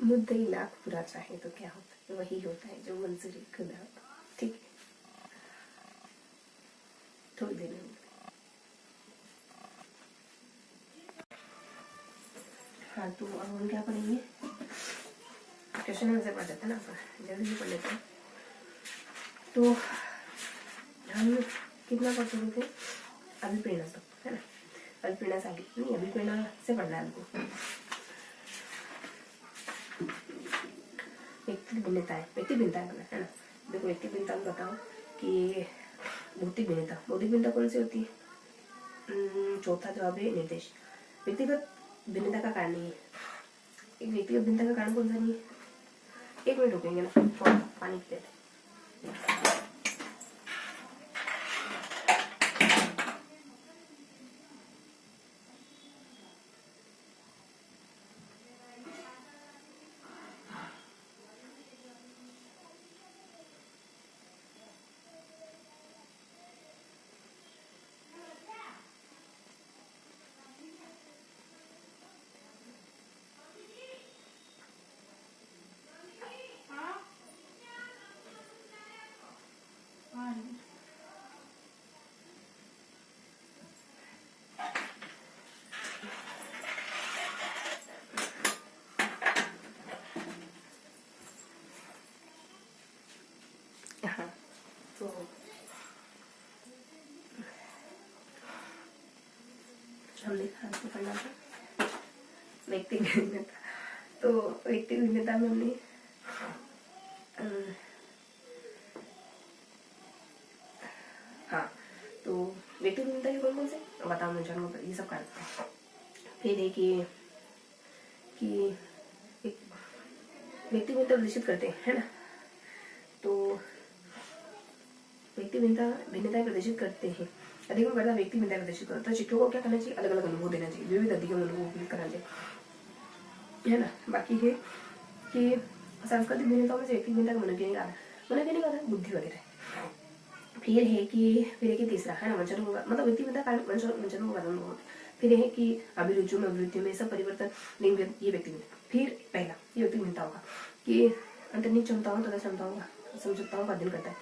मुद्दा ही लाख बुरा चाहे तो क्या होता है, वही होता है जो मंजूरी खुदा होता। ठीक है, थोड़ी देर में। हाँ, तो अब हम क्या पढ़ेंगे, क्वेश्चन आंसर पढ़ जाते हैं ना, जल्दी पढ़ लेते हैं। तो हम कितना पढ़ चुके थे, अभिप्रेरणा तक, है ना। अभिप्रेरणा से आगे नहीं, अभिप्रेरणा से पढ़ना है हमको। व्यक्ति भिन्नता है ना। देखो, व्यक्ति भिन्नता में बताओ कि भौतिक भिन्नता कौन सी होती है। चौथा जवाब है निर्देश। व्यक्तिगत भिन्नता का कारण नहीं है। एक व्यक्तिगत भिन्नता का कारण कौन सा नहीं है। एक मिनट रुकेंगे ना, पानी पी लेते। हाँ, तो हमने कहा तो पढ़ना था व्यक्ति भिन्नता। तो व्यक्ति भिन्नता में हमने हाँ, तो व्यक्ति भिन्नता के कौन से बताओ मुझे, ये सब कर। फिर है कि व्यक्ति भिन्नता प्रदर्शित करते हैं, है ना। तो व्यक्ति भिन्नता प्रदर्शित करते हैं। अधिगम करता व्यक्ति भिन्नता प्रदर्शित करता है। शिक्षकों को क्या करना चाहिए, अलग अलग अनुभव देना चाहिए, विविध अधिगम अनुभव करना चाहिए, है ना। बाकी है कि सांस्कृतिक भिन्नताओं में से व्यक्ति भिन्नता का मनोवैज्ञानिक आधार बुद्धि वगैरह। फिर है कि तीसरा है ना, मतलब व्यक्ति भिन्नता कारण वंचन का कारण। फिर है कि अभिरुचियों में, अभिवृत्तियों में सब परिवर्तन, ये व्यक्ति भिन्नता। फिर पहला ये व्यक्ति भिन्नताओं का कि अंतर्निहित क्षमताओं तथा समझौताओं का अध्ययन करता है।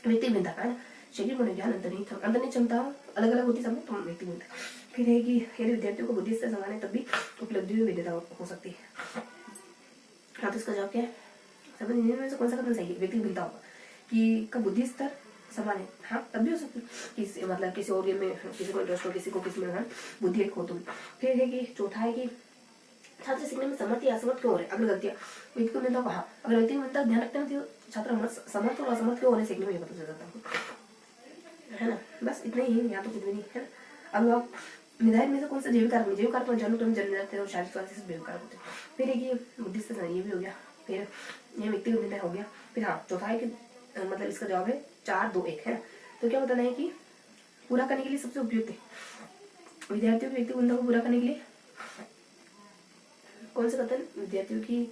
व्यक्ति भिन्नता का शरीर मनोविज्ञान, अंतर्निहित क्षमताओं अलग अलग होती सब, तो व्यक्ति भिन्नता। फिर है कि यदि विद्यार्थियों को बुद्धि स्तर समान है तब भी उपलब्धियों में भिन्नता हो सकती है। हाँ, तो इसका जवाब क्या है, सब में से कौन सा कथन सही है, व्यक्ति भिन्नता होगा कि का बुद्धि स्तर समान है। हाँ, तब भी हो सकती है, मतलब किसी और गेम में किसी को इंटरेस्ट हो, किसी को किसी में बुद्धि एक हो तो। फिर है कि चौथा है कि छात्र सीखने में समर्थ या असमर्थ क्यों हो रहे, अगर गलतियां व्यक्ति को भिन्नता कहा, अगर व्यक्ति को भिन्नता ध्यान रखते हैं तो छात्र समर्थ और असमर्थ क्यों हो रहे सीखने में, ये पता चल जाता है ना। बस इतना ही है, यहाँ तो कुछ भी नहीं है। अब आप निर्धारित में से कौन सा जैविक कारक जन्म जाते हैं और शारीरिक स्वास्थ्य से जैविक कारक होते हैं। फिर है कि बुद्धि से ये भी हो गया। फिर ये व्यक्ति को भिन्नता हो गया। फिर हाँ, चौथा है कि मतलब इसका जवाब है 4, 2, 1, है ना। तो क्या बताना है कि पूरा करने के लिए सबसे उपयुक्त है विद्यार्थियों की व्यक्ति भिन्नता को पूरा करने के लिए कौन सा कथन विद्यार्थियों की,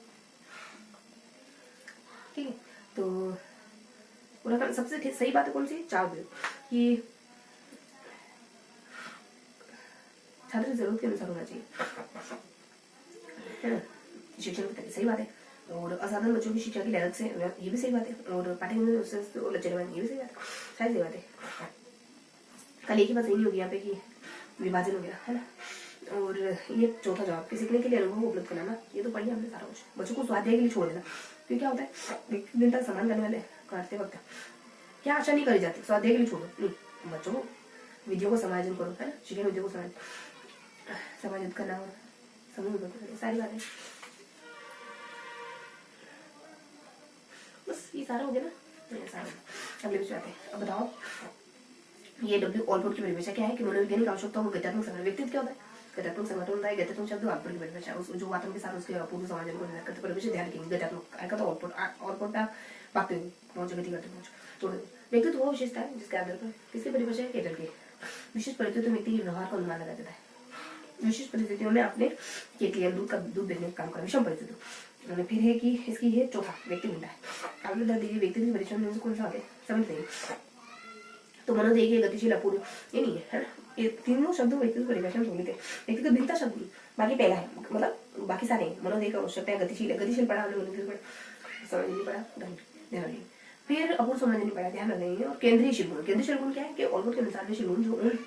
ठीक है। तो पूरा करना सबसे सही बात है कौन सी, 4 कि छात्र की जरूरत के अनुसार होना चाहिए, है ना। शिक्षण की सही बात है। और असाधारण बच्चों की शिक्षा की अलग से, ये भी सही बात है। और पाठ्यक्रम में लचरवान, ये भी सही बात है, शायद सही बात है। कल एक ही बात सही नहीं होगी यहाँ पे कि विभाजन हो गया, है ना। और ये चौथा जवाब कि सीखने के लिए अनुभव उपलब्ध कराना, ये तो पढ़िए हमने सारा कुछ। बच्चों को स्वाध्याय के लिए छोड़ देना, तो क्या होता है व्यक्ति भिन्नता समान करने वाले करते वक्त क्या आशा नहीं करी जाती, स्वाध्याय के लिए छोड़ो नहीं, बच्चों को विधियों को समायोजन करो, है ना। शिक्षण विधियों को समायोजित करना, समूह सारी बातें, बस ये सारा हो गया ना। सारा अगले विषय आते हैं। अब बताओ ये डब्ल्यू ऑलपोर्ट की परिभाषा क्या है कि मनोवैज्ञानिक आवश्यकताओं को गत्यात्मक संगठन, व्यक्तित्व क्या होता है, गत्यात्मक संगठन होता है। गत्यात्मक शब्द ऑलपोर्ट की परिभाषा, उस जो आत्म के साथ उसके अपूर्व समाजन को निर्धारित करते परिभाषा ध्यान रखेंगे। गत्यात्मक आएगा तो ऑलपोर्ट वाक्य पहुंच गति करते पहुंच। तो व्यक्तित्व वो विशेषता है जिसके आधार पर किसकी परिभाषा है, केटल की। विशिष्ट परिस्थितियों में व्यक्ति के व्यवहार का अनुमान लगा देता है। विशिष्ट परिस्थितियों में आपने केटलियर दूध बेचने का काम करा, विषम परिस्थितियों। फिर है कि इसकी है चौथा व्यक्ति भिन्नता है। आगे बता दीजिए व्यक्ति के परीक्षण में कौन सा आगे समझ नहीं। तो मनोदेही गतिशील अपूर्व ये नहीं है ना, ये तीनों शब्दों व्यक्तित्व को परिभाषा में लेते हैं। व्यक्तित्व भिन्नता शब्द नहीं, बाकी पहला है, मतलब बाकी सारे हैं। मनोदेही का आवश्यकता है, गतिशील पढ़ा हमने, मनोदेही पढ़ा, समझ पढ़ा, ध्यान रखिए। फिर अपूर्व समझ पढ़ा, ध्यान रखेंगे। और केंद्रीय शीलगुण, केंद्रीय शीलगुण क्या है कि ऑलमोस्ट के अनुसार वे शीलगुण जो उन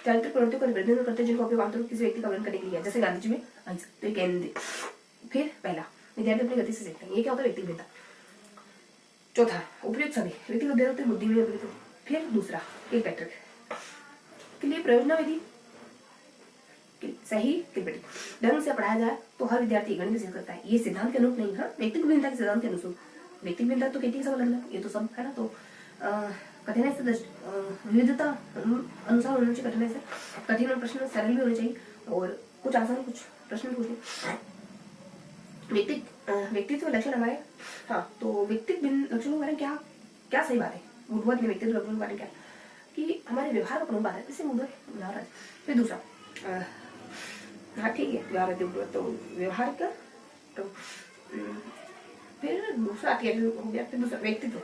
चारित्रिक प्रवृत्तियों का प्रतिनिधित्व करते हैं जिनको उपयोग आमतौर पर किसी व्यक्ति का वर्णन करने के लिए, जैसे गांधी जी में अहिंसा, तो केंद्रीय। फिर पहला, विद्यार्थी अपनी गति से सीखते हैं, ये क्या होता है, व्यक्तिगत भिन्नता। चौथा, उपयुक्त सभी, व्यक्तिगत होते हैं बुद्धि में उपयुक्त। फिर दूसरा, किलपैट्रिक के लिए प्रयोजनविधि सही किलपैट्रिक ढंग से पढ़ाया जाए तो हर विद्यार्थी गणित में सीख सकता है। ये सिद्धांत के अनुरूप नहीं है, व्यक्तिगत भिन्नता के सिद्धांत के अनुसार। व्यक्तिगत भिन्नता तो खेती सब अलग, ये तो सब है ना। तो कठिनाई से विविधता अनुसार होना चाहिए। कठिनाई से कठिन प्रश्न सरल भी होने चाहिए और कुछ आसान कुछ प्रश्न पूछे। व्यक्तित्व लक्षण हमारे, हाँ, तो व्यक्तित्व लक्षणों के बारे में क्या क्या सही बात है, मूलभूत में व्यक्तित्व लक्षणों के बारे में क्या कि हमारे व्यवहार का प्रमुख बात है, इससे मूलभूत व्यवहार है। फिर दूसरा, हाँ ठीक है, व्यवहार तो व्यवहार का तो फिर दूसरा हो गया। फिर दूसरा व्यक्तित्व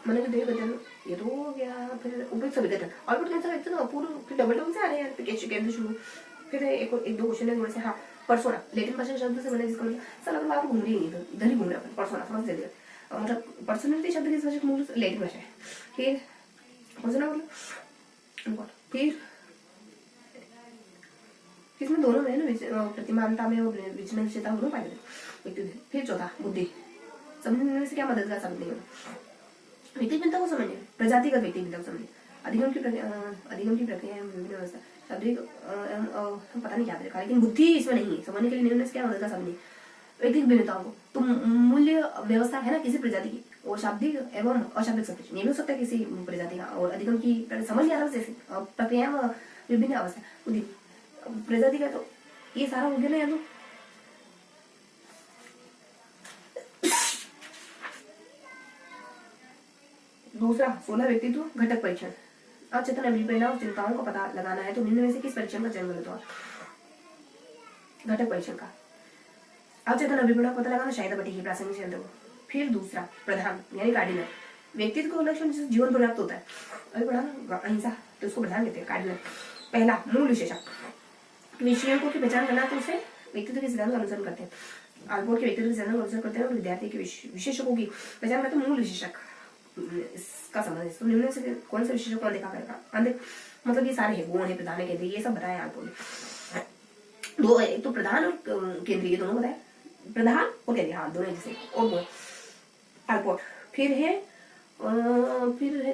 मैंने जो देखा ये तो हो गया। फिर उपयुक्त सभी गठन और व्यक्तित्व अपूर्व, फिर डबल से आ रहे हैं केंद्र शुरू। फिर एक दो क्वेश्चन है थोड़े से। हाँ, पर्सोना लेटिन भाषा शब्द से बने, जिसका मतलब सर अगर आप घूम रही नहीं तो इधर ही घूम रहे हैं। पर्सोना समझ लीजिए, मतलब पर्सोनलिटी शब्द किस भाषा का मूल लेटिन भाषा है। फिर पर्सोना मतलब फिर इसमें दोनों में ना प्रतिमानता में और विचलनशीलता दोनों पाए जाते। फिर चौथा, बुद्धि समझने से क्या मददगार साबित नहीं होता। व्यक्तिगत भिन्नता को समझिए, प्रजातिगत व्यक्तिगत भिन्नता को समझिए, अधिगम की प्रक्रिया विभिन्न व्यवस्था शाब्दिक पता नहीं क्या तरीका, लेकिन बुद्धि इसमें नहीं है। समझने के लिए निर्णय से क्या मददगार साबित नहीं। व्यक्तिगत भिन्नताओं को तो मूल्य व्यवस्था है ना किसी प्रजाति की, और शाब्दिक एवं अशाब्दिक संरचना ये भी हो सकता है किसी प्रजाति का। और अधिगम की समझ नहीं आ रहा जैसे प्रक्रिया विभिन्न अवस्था बुद्धि प्रजाति का, तो ये सारा हो गया ना। यार दूसरा 16 व्यक्तित्व घटक परीक्षण। अचेतन अभिप्रेरणा और चिंताओं का पता लगाना है तो निम्न में से किस परीक्षण का चयन गलत हुआ। घटक परीक्षण का अचेतन अभिप्रेरणा पता लगाना शायद बटी है प्रासंगिक शब्द को। फिर दूसरा प्रधान यानी कार्डिनल, व्यक्तित्व को लक्षण जिससे जीवन पर्याप्त होता है। अभी पढ़ा ना अहिंसा, तो उसको प्रधान कहते हैं कार्डिनल। पहला, मूल विशेषक, विषयों की पहचान करना तो उसे व्यक्तित्व के सिद्धांत का अनुसरण करते हैं। आलपोर के व्यक्तित्व के सिद्धांत का अनुसरण करते हैं और विद्यार्थी के विशेषकों की पहचान करते हैं। मूल विशेषक इसका संबंध है, तो निम्न से कौन सा विशेषक कौन देखा करेगा। मतलब ये सारे हैं, गुण है, प्रधान है, केंद्रीय, ये सब बताया आलपोर ने। दो, एक तो प्रधान और केंद्रीय दोनों बताए, प्रधान और केंद्रीय, हाँ दोनों जैसे और गुण आलपोर। फिर है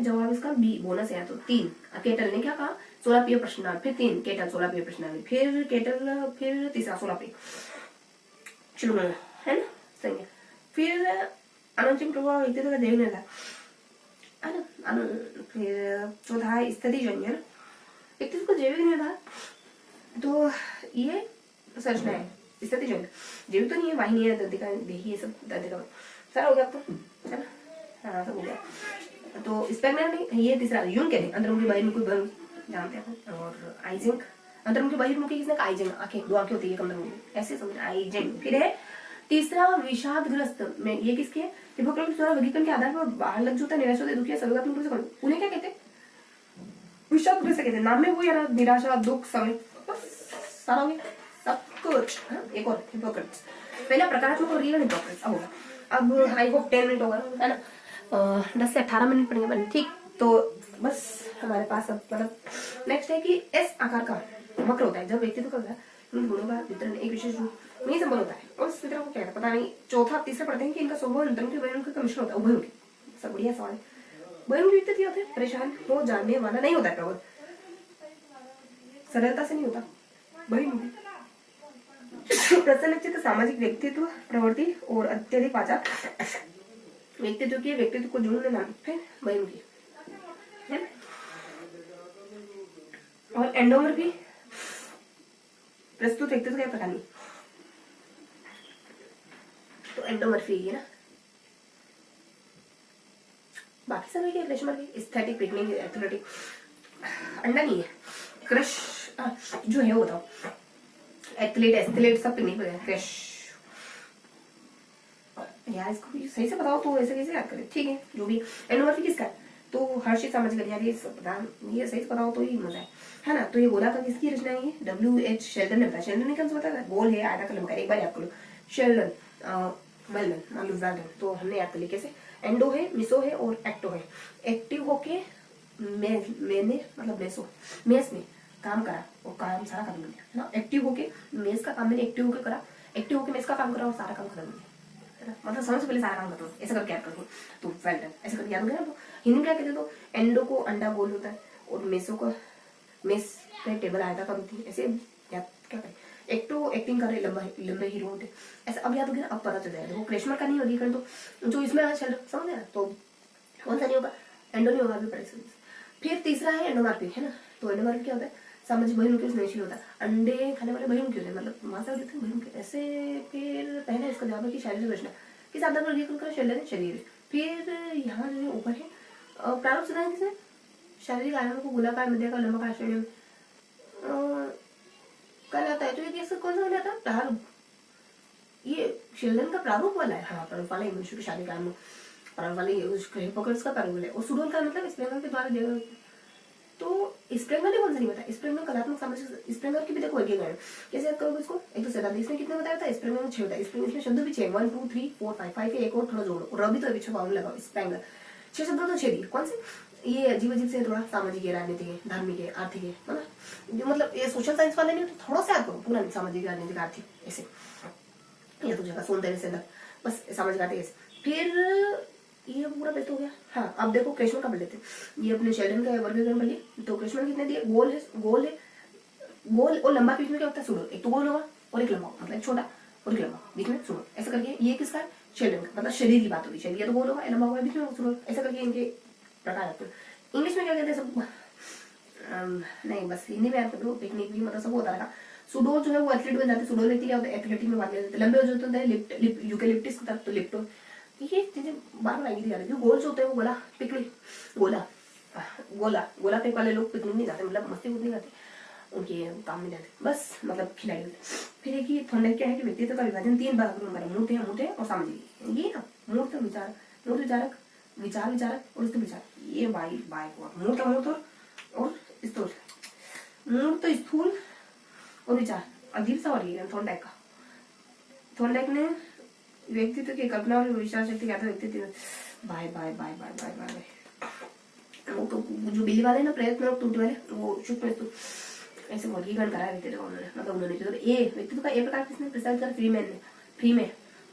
जवाब इसका बी, बोनस है। तो 3 केटल ने क्या कहा 16 पेय प्रश्नावली, फिर 3 केटल 16 पेय प्रश्नावली, फिर केटल, फिर तीसरा 16 पेय चलो है ना, सही है। फिर अनुचित प्रभाव व्यक्तित्व का देखने था है ना। फिर चौथा है स्थिति जन्य, व्यक्तित्व को जैविक नहीं था, तो ये संरचना है स्थिति जन्य, जैविक तो नहीं है, वाहिनी है, दंतिका देही, ये सब दंतिका सारा हो गया आपको है ना। हाँ सब हो गया। तो स्पेगनर नहीं, ये तीसरा यूंग कहते हैं अंतर्मुखी बहिर्मुखी बल जानते हैं। और आइजिंग अंतर्मुखी बहिर्मुखी किसने कहा, आइजिंग आंखें दो आंखें होती है कमर ऐसे समझ आइजिंग। फिर है तीसरा विषादग्रस्त में, ये किसके है, हिपोक्रेटिस द्वारा वर्गीकरण के आधार पर बाहर लग जाता है, निराश होता है, दुखी है, सर्वगात्मक रूप से उन्हें क्या कहते हैं, विषादग्रस्त कहते हैं। नाम में वो यार निराशा दुख समय सारा हो गया सब कुछ। एक और हिपोक्रेटिस, पहला प्रकारात्मक वर्गीकरण हिपोक्रेटिस। अब आई होप 10 मिनट होगा है ना, 10 से 18 मिनट पड़ेंगे ठीक। तो बस हमारे पास अब मतलब नेक्स्ट है कि एस आकार का वक्र होता है जब व्यक्तित्व का गुणों का वितरण एक विशेष रूप नहीं संबंध होता है, और इस वितरण को क्या है पता नहीं। चौथा तीसरा पढ़ते हैं कि इनका स्वभाव अंतर्मुखी बहिर्मुखी का मिश्रण होता है, उभयमुखी। सब बढ़िया सवाल है। बहिर्मुखी व्यक्ति होते हैं परेशान हो जानने वाला नहीं होता है, प्रबल सरलता से नहीं होता बहिर्मुखी। प्रसन्नचित्त सामाजिक व्यक्तित्व प्रवृत्ति और अत्यधिक वाचा व्यक्तित्व की व्यक्तित्व को जुड़ने नाम फिर बहिर्मुखी है। और एंडोमर भी प्रस्तुत व्यक्तित्व का प्रकार नहीं, तो एंडोमर्फी है ना। बाकी सब है रेशमर की एस्थेटिक पिकनिक एथलेटिक अंडा नहीं है, क्रश जो है वो बताओ, एथलीट सब पिकनिक पे क्रश यार, इसको सही से बताओ तो ऐसे कैसे याद करें। ठीक है जो भी एंडोमर्फी किसका है, तो हर्षित सामाजिक यार ये सही से बताओ तो ही मजा है ना। तो ये गोला का किसकी रचना है? ये W.H. शेल्डन ने बताया। शेल्डन ने क्या बताया? गोल है, आधा कलम का, एक बार याद कर लो। शेल्डन, वेलमैन, मान लो वेल्डन, तो हमने याद कर लिया कैसे। एंडो है, मिसो है और एक्टो है। एक्टिव होके मैंने मतलब मेस में काम करा और काम सारा खत्म हो गया है ना। एक्टिव होके मेस का काम मैंने एक्टिव होके करा, एक्टिव होके मेस का काम करा और सारा काम खत्म हो गया है ना। मतलब समय से पहले सारा काम खत्म, ऐसा करके याद करो। तो वेल्डन ऐसा करके याद हो गया ना। तो हिंदी में क्या कहते हैं? तो एंडो को अंडा गोल होता है और मेसो को मेस पे टेबल आयताकार होती है, ऐसे याद क्या करें। एक्टो एक्टिंग कर रहे लंबे हीरो होते, ऐसा अब याद हो गया ना। अब पता चल जाएगा। देखो क्रेशमर का नहीं होगी तो जो इसमें चल समझ ना, तो कौन सा नहीं होगा? एंडो नहीं होगा अभी परेशान। फिर तीसरा है एंडोमार्फिक है ना। तो एंडोमार्फिक क्या होता है? सामाजिक बहिर्मुखी स्नेहशील होता है, अंडे खाने वाले बहिर्मुखी होते हैं, मतलब मांसा होते हैं बहिर्मुखी ऐसे। फिर पहले इसका जवाब है कि शारीरिक रचना किस आधार पर वर्गीकृत करें? शरीर। फिर यहाँ जो ऊपर है प्रारूप सिद्धांत किसने? शारीरिक आयामों को गोलाकार, मध्याकार, लंबाकार श्रेणी में कहलाता है। तो ये कैसे कौन सा कहलाता है? प्रारूप। ये शेल्डन का प्रारूप वाला है। हाँ, प्रारूप वाला ही मनुष्य के शारीरिक आयामों प्रारूप वाले हिपोक्रेट्स का प्रारूप है। और सुडोल का मतलब स्प्रेंगर के द्वारा दिया। तो स्प्रेंगर ने कौन सा नहीं बताया? स्प्रेंगर कलात्मक सामाजिक स्प्रेंगर की भी देखो वर्गीकरण कैसे याद करोगे इसको? एक तो सैद्धांतिक इसमें कितने बताया था? स्प्रेंगर में 6 बताया। स्प्रेंगर इसमें शब्द भी 6, 1 2 3 4 5 5 एक और थोड़ा जोड़ो और अभी तो अभी 6 बाउंड लगाओ। स्प्रेंगर 6 शब्द तो 6 दिए। कौन से? ये अजीब अजीब से थोड़ा सामाजिक है, राजनीतिक है, धार्मिक है, आर्थिक है ना। जो मतलब ये सोशल साइंस वाले नहीं, तो थोड़ा सा याद करो पूरा नहीं। सामाजिक, राजनीतिक, आर्थिक ऐसे या तो जगह सौंदर्य से बस सामाजिक आर्थिक ऐसे। फिर ये पूरा बेस्ट हो गया। हाँ, अब देखो क्रेशमर का पढ़ लेते हैं। ये अपने शेल्डन का वर्गीकरण पढ़ लिया। तो क्रेशमर कितने दिए? गोल और लंबा के बीच में क्या होता है? सुडोल। एक तो गोल होगा और एक लंबा, मतलब छोटा और एक लंबा, बीच में सुडोल। ऐसा करके ये किसका है? शेल्डन का। मतलब शरीर की बात होगी। शरीर तो गोल होगा, लंबा होगा, बीच में सुडोल। ऐसा करके इनके प्रकार आते हैं। इंग्लिश में क्या कहते हैं सब? नहीं, बस हिंदी में याद कर लो। टेक्निक भी मतलब सब होता रहेगा। सुडोल जो है वो एथलीट बन जाते हैं। सुडोल व्यक्ति क्या होता है? एथलेटिक में बात करते हैं। लंबे जो होते हैं यूकेलिप्टिस की तरफ, तो लिप्टो। ये चीजें बार बार आएगी यार। जो गोल्स होते हैं वो गोला पिकनिक गोला फेंक वाले लोग पिकनिक नहीं जाते, मतलब मस्ती नहीं करते, उनके काम में जाते, बस मतलब खिलाड़ी होते। फिर एक ही थोड़ा क्या है कि व्यक्तित्व का विभाजन 3 भागों में करें। मूर्त है और सामाजिक। ये ना मूर्त विचारक, विचार विचारक और स्थूल विचार। ये बाई मूर्त और स्थूल। मूर्त, स्थूल और विचार। अजीब सा वर्गीकरण थॉर्नडाइक का। थॉर्नडाइक ने व्यक्तित्व की कल्पना और विचार शक्ति क्या था? व्यक्तित्व बाय वो तो जो बिल्ली वाले ना प्रयत्न और त्रुटि वाले, वो चुप में तो ऐसे वर्गीकरण करा व्यक्तित्व उन्होंने, मतलब उन्होंने। तो ए व्यक्तित्व का ए प्रकार किसने प्रस्तावित करा?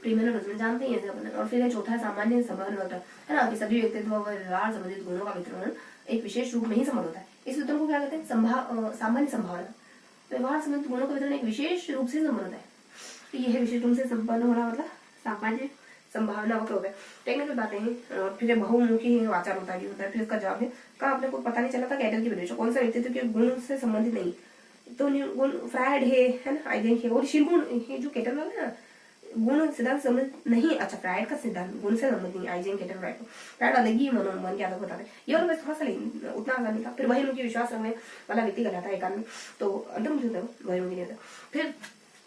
फ्रीमैन और रोजमैन जानते हैं ऐसे। और फिर चौथा सामान्य संभावना होता है ना, कि सभी व्यक्तित्व व व्यवहार संबंधित गुणों का वितरण एक विशेष रूप में ही संभव होता है। इस वितरण को क्या कहते हैं? सामान्य संभावना। व्यवहार संबंधित गुणों का वितरण एक विशेष रूप से संभव होता है। तो यह विशेष रूप से संपन्न हो रहा मतलब सामान्य संभावना वक्र होता है। टेक्निकल बातें हैं। और फिर बहुमुखी वाचार होता है। फिर इसका जवाब है कहा अपने को पता नहीं चला था कैटल की विदेश कौन सा व्यक्तित्व के गुण से संबंधित नहीं। तो गुण फ्रायड है ना, आइजेंक है। और शीलगुण जो कैटल वाला है ना, गुण सिद्धांत संबंधित नहीं। अच्छा, फ्रायड का सिद्धांत गुण से संबंधित नहीं। आइजेंक, कैटल, फ्रायड अलग ही मन क्या बताते हैं। ये वाला बस थोड़ा सा उतना आसान नहीं था। फिर बहिर्मुखी विश्वास रखने वाला व्यक्ति कहलाता है एकांत में। तो अंतर्मुखी होता है, बहिर्मुखी नहीं होता। फिर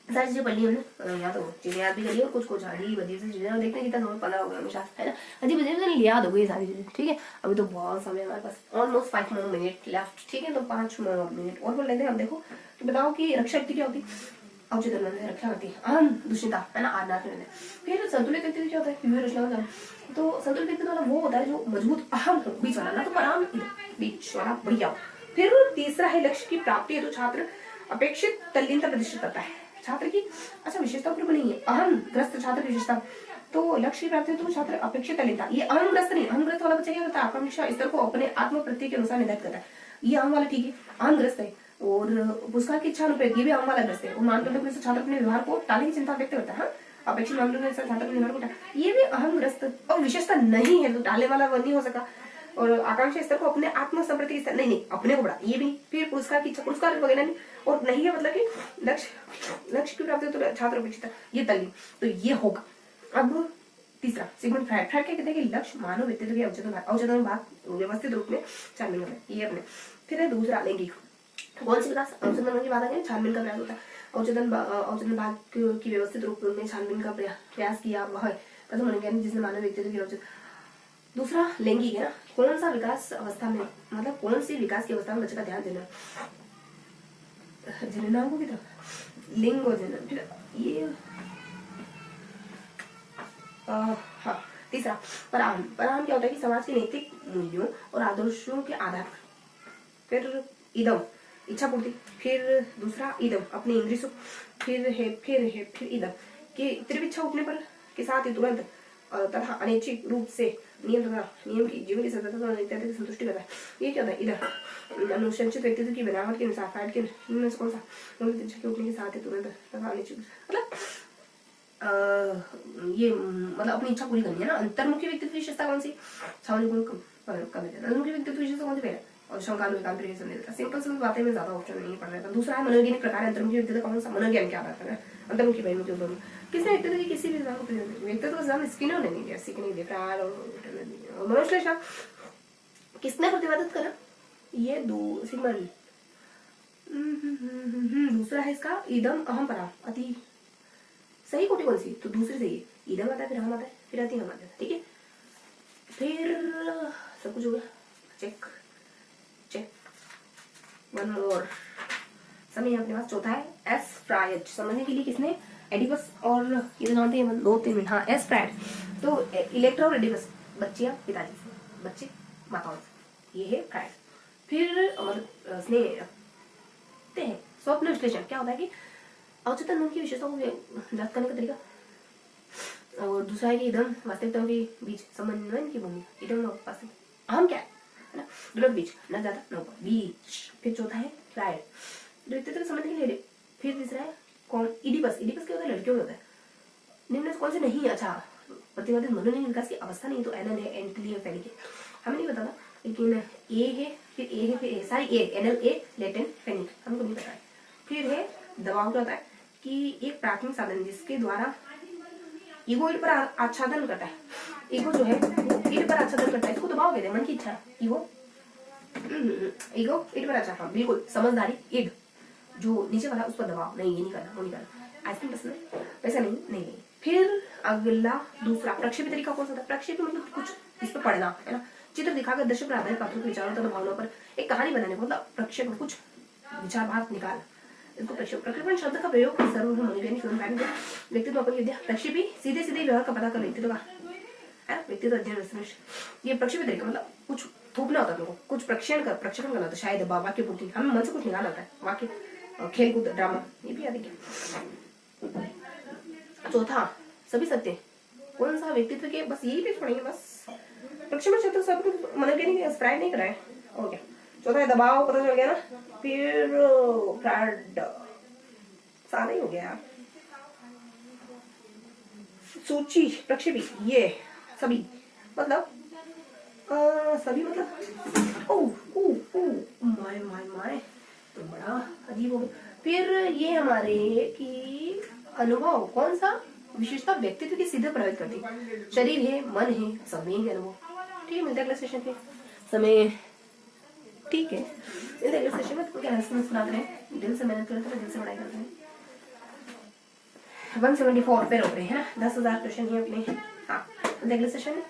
सारी चीजें पढ़ ली हमने, या तो चीजें याद भी करिए और कुछ अजीब अजीब से चीजें देखते हैं कितना समय 15 हो गया हमेशा, है ना। अजीब अजीब से याद हो गई सारी चीजें, ठीक है। अभी तो बहुत समय हमारे पास, ऑलमोस्ट 5 more मिनट लेफ्ट, ठीक है। तो 5 more मिनट और बोल लेते हैं हम। देखो तो बताओ कि रक्षा शक्ति क्या होती है? अवचेतन मन से रक्षा करती है। अहम दुष्टता है ना, आनाथ में। फिर संतुलित व्यक्ति क्या होता है? रचना। तो संतुलित व्यक्ति वाला वो होता है जो मजबूत अहम हो, बीच वाला, ना तो आराम, बीच वाला बढ़िया हो। फिर तीसरा है लक्ष्य की प्राप्ति है। तो छात्र अपेक्षित तल्लीनता प्रदर्शित करता है छात्र की। अच्छा, विशेषता ग्रुप नहीं है, अहम ग्रस्त छात्र की विशेषता। तो लक्ष्य की प्राप्ति तो छात्र अपेक्षित तल्लीनता, ये अहम ग्रस्त नहीं। अहम ग्रस्त वाला बच्चा क्या करता है? आकांक्षा स्तर को अपने आत्म प्रत्यय के अनुसार निर्धारित करता है। ये अहम वाला ठीक है, अहम ग्रस्त है। और पुरस्कार की इच्छा अनुपेत, ये भी अहम वाला ग्रस्त है। और मानदंडों के अनुसार छात्र अपने व्यवहार को टालने की चिंता व्यक्त करता है। अपेक्षित मानदंडों के अनुसार छात्र अपने व्यवहार को ये भी अहम ग्रस्त और विशेषता नहीं है, तो टालने वाला नहीं हो सका। और आकांक्षा स्तर को अपने आत्म संप्रति स्तर नहीं अपने को बढ़ा, ये भी। फिर पुरस्कार की इच्छा, पुरस्कार वगैरह नहीं। और नहीं है मतलब कि लक्ष्य की प्राप्ति तो छात्र अपेक्षित, ये तल्लीन, तो ये होगा। अब तीसरा सिगमंड फ्रायड क्या कहते हैं कि लक्ष्य मानव व्यक्तित्व के अवचेतन भाग व्यवस्थित रूप में छानबीन करना है, ये अपने। फिर है दूसरा लैंगिक। कौन सी विकास? अवचेतन की बात आ गई, छानबीन का प्रयास होता है। अवचेतन भाग की व्यवस्थित रूप में छानबीन का प्रयास किया वह प्रथम मनोज्ञानी जिसने मानव व्यक्तित्व की दूसरा लैंगिक है ना, कौन सा विकास अवस्था में, मतलब कौन सी विकास की अवस्था में बच्चे का ध्यान देना, जननांगों की तरफ, लिंग और जनन। फिर ये हाँ, तीसरा पराम। पराम क्या होता है कि समाज के नैतिक मूल्यों और आदर्शों के आधार पर। फिर इदम, इच्छा पूर्ति। फिर दूसरा इदम, अपनी इंद्रिय सुख। फिर इदम कि तीव्र इच्छा उठने पर के साथ ही तुरंत तथा अनैच्छिक रूप से नियम की जीवन की सतत और इत्यादि की संतुष्टि करता है। ये क्या होता है, इधर अनुशंसित व्यक्तित्व की बनावट के अनुसार फैट के निम्न से कौन सा, इच्छा के उठने के साथ ही तुरंत तथा अनैच्छिक, मतलब ये मतलब अपनी इच्छा पूरी करनी है ना। अंतर्मुखी व्यक्तित्व की विशेषता कौन सी, सामाजिक गुण कम देता है। अंतर्मुखी व्यक्तित्व की विशेषता कौन सी पहले, और शंकालु एकांत देता है। सिंपल सिंपल बातें में ज्यादा ऑप्शन नहीं पड़ रहा था। दूसरा है मनोवैज्ञानिक प्रकार। अंतर्मुखी व्यक्तित्व कौन सा, मनोज्ञान क्या बात है, अंतर्मुखी बहिर्मुखी दोनों। किसने व्यक्तित्व की किसी भी व्यक्तित्व का सिद्धांत स्किनर ने नहीं दिया, सीखने दिया, फ्रायड और मनोविश्लेषण किसने प्रतिपादित करा, ये सिग्मंड। दूसरा है इसका इदम अहम पराम, अति सही कोटि कौन सी, तो दूसरी सही है। इदम आता है, फिर अहम आता है, फिर अति अहम आता है, ठीक है। फिर सब कुछ हो गया, चेक चेक। वन मोर समय अपने पास चौथा है एस फ्रायड। समझने के लिए किसने, एडिपस और ये जानते हैं 2-3 मिनट। हाँ, एस फ्रायड। तो इलेक्ट्रा और एडिपस, बच्चियां पिताजी से, बच्चे माताओं से, ये है फ्रायड। फिर मतलब स्नेह रखते हैं। स्वप्न विश्लेषण क्या होता है कि अवचेतन मन की विशेषताओं को ज्ञात करने का तरीका। और दूसरा है कि इदम वास्तविकता के बीच समन्वय की भूमिका। इदम और वास्तविक अहम क्या है ना, दोनों बीच, न ज्यादा न ऊपर, बीच। फिर चौथा है फ्रायड, व्यक्तित्व संबंध के लिए। फिर तीसरा है कौन, इडिपस। इडिपस क्या होता है, लड़कियों में होता है। निम्न से कौन से नहीं, अच्छा प्रतिपादित मनोरंजन विकास की अवस्था नहीं, तो एनल है, एंटली है, फेनिक है, हमें नहीं पता था। लेकिन ए है, फिर ए है, फिर ए, सारी ए, एनल ए, लेटेन, फेनिक, हमको नहीं पता है। फिर है दबाव, क्या होता है कि एक प्राथमिक साधन जिसके द्वारा ईगो इड पर आच्छादन करता है। ईगो जो है इड पर आच्छादन करता है, इसको दबाव कहते हैं, मन की इच्छा। ईगो इड पर अच्छा, हाँ बिल्कुल, समझदारी इड, जो नीचे वाला उस पर दबाव नहीं, ये नहीं करना, वो नहीं करना। आइसक्रीम पसंद है, पैसा नहीं। फिर अगला दूसरा प्रक्षेपी तरीका कौन सा था, प्रक्षेपी मतलब कुछ इस पर पढ़ना है ना, चित्र दिखाकर दर्शक पर आधारित पात्रों के विचारों तथा भावनाओं पर एक कहानी बनाने को, मतलब प्रक्षेप, कुछ विचार भाग निकाल, इसको प्रक्षेपण शब्द का प्रयोग सर्व मनोवैज्ञानिक व्यक्तित्व अपनी विद्या। प्रक्षेपी सीधे व्यवहार का पता कर व्यक्तित्व का है, व्यक्तित्व अध्ययन। ये प्रक्षेपी तरीका मतलब कुछ थोपना होता है, कुछ प्रक्षेपण करना होता है, शायद वाक्य पूर्ति, हमें मन से कुछ निकालना होता है, वाक्य, खेलकूद, ड्रामा, ये भी याद है। चौथा सभी सत्य, कौन सा व्यक्तित्व के, बस यही पेज पढ़ेंगे बस। प्रक्षेपण शब्द सब मनोवैज्ञानिक स्प्राइड नहीं कराए, हो गया। चौथा है दबाव, पता चल गया ना। फिर फ्रायड, सारा ही हो गया यार। सूची, प्रक्षेपी, ये सभी मतलब सभी मतलब माय तो बड़ा अजीब हो गया। फिर ये हमारे की अनुभव, कौन सा विशेषता व्यक्तित्व की सीधे प्रभावित करती, शरीर है, मन है, समय के अनुभव। ठीक है, मिलता है अगले सेशन पे समय, ठीक है। इस अगले सेशन में तो क्या सुनाते हैं, दिल से मेहनत करते हैं, दिल से पढ़ाई करते हैं। 174 पे रोक रहे हैं ना, 10,000 क्वेश्चन ही अपने। हाँ, अगले सेशन में